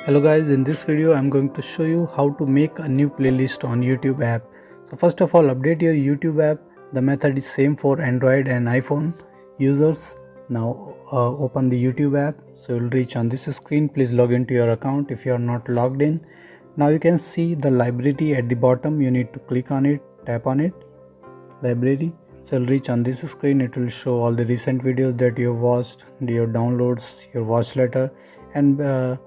Hello guys, in this video I'm going to show you how to make a new playlist on YouTube app. So first of all, update your YouTube app. The method is same for Android and iPhone users. Now open the YouTube app. So you'll reach on this screen. Please log into your account if you are not logged in. Now you can see the library at the bottom. You need to click on it, tap on it, library. So you'll reach on this screen. It will show all the recent videos that you have watched, your downloads, your watch letter, and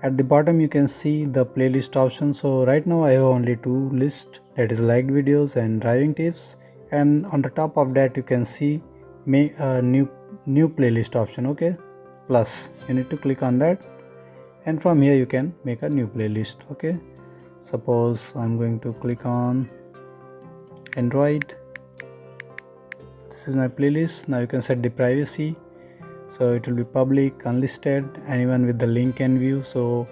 at the bottom you can see the playlist option. So right now I have only two lists, that is liked videos and driving tips, and on the top of that you can see make a new playlist option. Okay, plus you need to click on that, and from here you can make a new playlist. Okay, suppose I'm going to click on Android. This is my playlist. Now you can set the privacy, so it will be public, unlisted, anyone with the link can view. So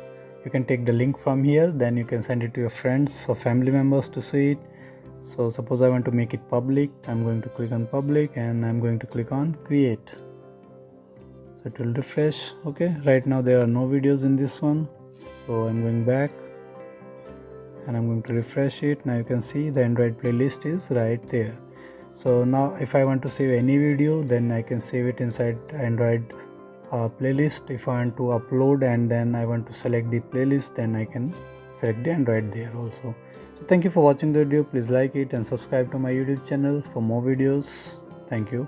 you can take the link from here, then you can send it to your friends or family members to see it. So suppose I want to make it public, I'm going to click on public and I'm going to click on create. So it will refresh. Okay, right now there are no videos in this one, so I'm going back and I'm going to refresh it. Now you can see the Android playlist is right there. So now if I want to save any video, then I can save it inside Android playlist. If I want to upload and then I want to select the playlist, then I can select the Android there also. So thank you for watching the video. Please like it and subscribe to my YouTube channel for more videos. Thank you.